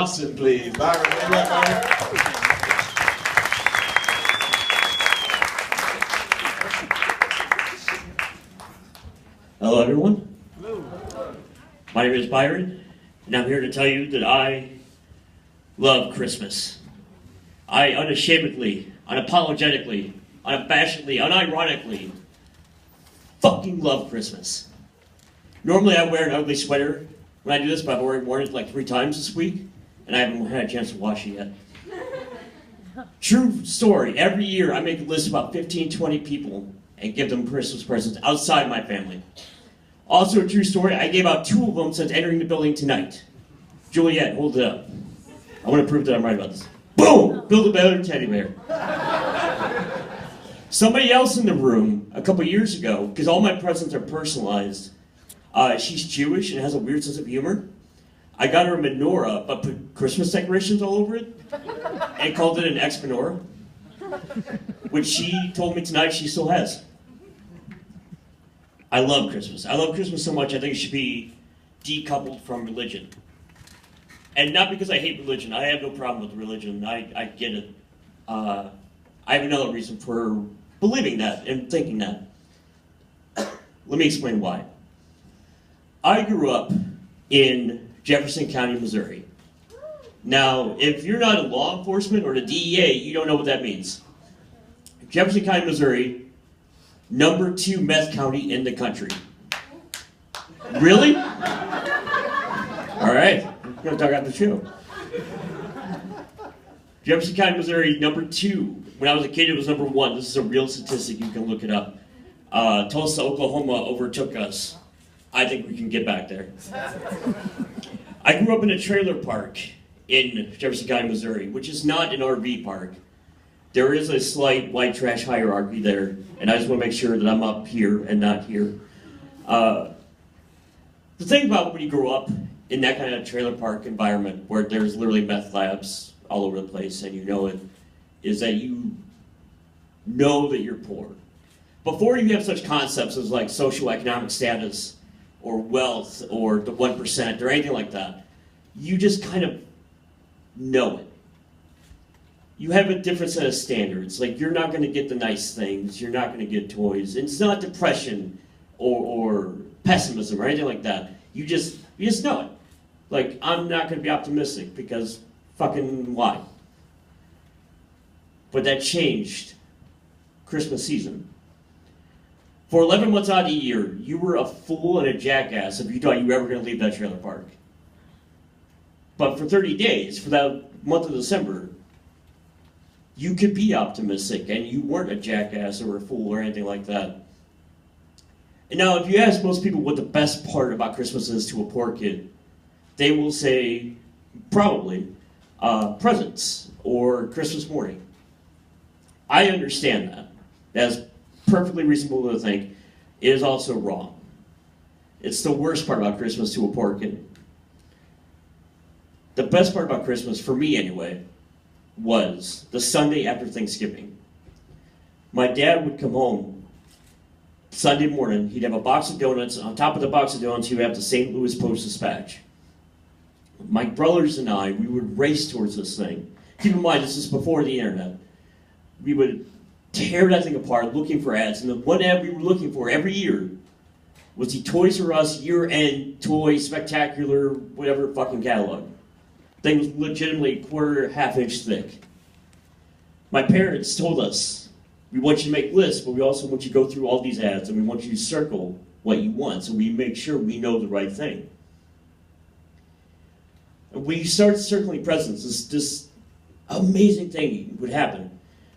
Austin, please. Byron, hello, everyone. Hello. My name is Byron, and I'm here to tell you that I love Christmas. I unashamedly, unapologetically, unabashedly, unironically fucking love Christmas. Normally I wear an ugly sweater when I do this, but I've already worn it like 3 times this week, and I haven't had a chance to wash it yet. True story, every year I make a list of about 15, 20 people and give them Christmas presents outside my family. Also a true story, I gave out 2 of them since entering the building tonight. Juliet, hold it up. I want to prove that I'm right about this. Boom! Build a better teddy bear. Somebody else in the room, a couple years ago, because all my presents are personalized, she's Jewish and has a weird sense of humor. I got her a menorah, but put Christmas decorations all over it, and called it an ex-menorah, which she told me tonight she still has. I love Christmas. I love Christmas so much I think it should be decoupled from religion. And not because I hate religion. I have no problem with religion. I get it. I have another reason for believing that and thinking that. Let me explain why. I grew up in Jefferson County, Missouri. Now, if you're not in law enforcement or the DEA, you don't know what that means. Jefferson County, Missouri, number 2 meth county in the country. Really? All right, we're gonna talk about the show. Jefferson County, Missouri, number 2. When I was a kid, it was number 1. This is a real statistic, you can look it up. Tulsa, Oklahoma overtook us. I think we can get back there. I grew up in a trailer park in Jefferson County, Missouri, which is not an RV park. There is a slight white trash hierarchy there, and I just want to make sure that I'm up here and not here. The thing about when you grow up in that kind of trailer park environment where there's literally meth labs all over the place and you know it, is that you know that you're poor. Before you have such concepts as like socioeconomic status or wealth or the 1% or anything like that, you just kind of know it. You have a different set of standards. Like, you're not going to get the nice things, you're not going to get toys. And it's not depression or pessimism or anything like that. You just know it. Like, I'm not going to be optimistic because fucking why? But that changed Christmas season. For 11 months out of the year, you were a fool and a jackass if you thought you were ever going to leave that trailer park. But for 30 days, for that month of December, you could be optimistic and you weren't a jackass or a fool or anything like that. And now, if you ask most people what the best part about Christmas is to a poor kid, they will say, probably, presents or Christmas morning. I understand that. That's perfectly reasonable to think. It is also wrong. It's the worst part about Christmas to a poor kid. The best part about Christmas, for me anyway, was the Sunday after Thanksgiving. My dad would come home Sunday morning. He'd have a box of donuts. On top of the box of donuts, he would have the St. Louis Post-Dispatch. My brothers and I, we would race towards this thing. Keep in mind, this is before the internet. We would tear that thing apart looking for ads. And the one ad we were looking for every year was the Toys R Us year-end toy spectacular whatever fucking catalog. Thing was legitimately a quarter, half-inch thick. My parents told us, we want you to make lists, but we also want you to go through all these ads, and we want you to circle what you want, so we make sure we know the right thing. And when you start circling presents, this amazing thing would happen.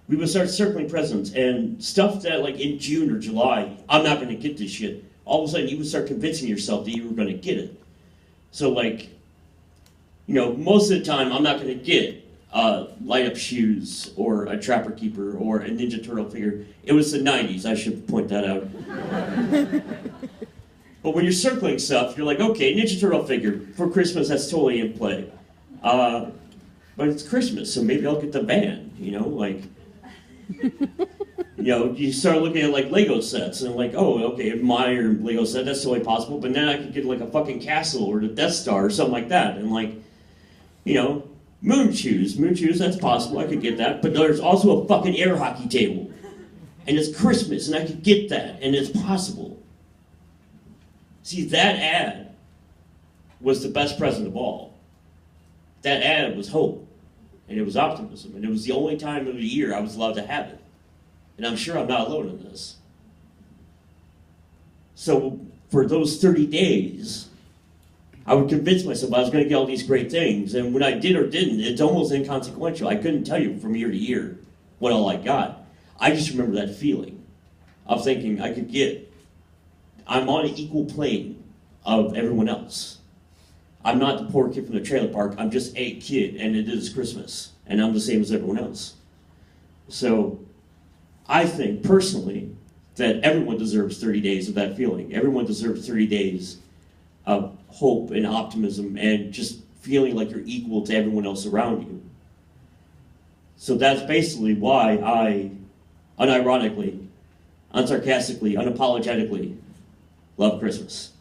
We would start circling presents, and stuff that, like, in June or July, I'm not going to get this shit. All of a sudden, you would start convincing yourself that you were going to get it. So, like, you know, most of the time, I'm not going to get light-up shoes or a Trapper Keeper or a Ninja Turtle figure. It was the 90s, I should point that out. But when you're circling stuff, you're like, okay, Ninja Turtle figure for Christmas, that's totally in play. But it's Christmas, so maybe I'll get the van, you know, like... You know, you start looking at like Lego sets and like, oh, okay, my Lego set, that's totally possible, but then I could get like a fucking castle or the Death Star or something like that. And like, Moon shoes. Moon shoes, that's possible. I could get that. But there's also a fucking air hockey table. And it's Christmas, and I could get that, and it's possible. See, that ad was the best present of all. That ad was hope, and it was optimism, and it was the only time of the year I was allowed to have it. And I'm sure I'm not alone in this. So for those 30 days, I would convince myself I was going to get all these great things. And when I did or didn't, it's almost inconsequential. I couldn't tell you from year to year what all I got. I just remember that feeling of thinking I'm on an equal plane of everyone else. I'm not the poor kid from the trailer park. I'm just a kid, and it is Christmas. And I'm the same as everyone else. So I think, personally, that everyone deserves 30 days of that feeling. Everyone deserves 30 days of hope and optimism and just feeling like you're equal to everyone else around you. So that's basically why I, unironically, unsarcastically, unapologetically, love Christmas.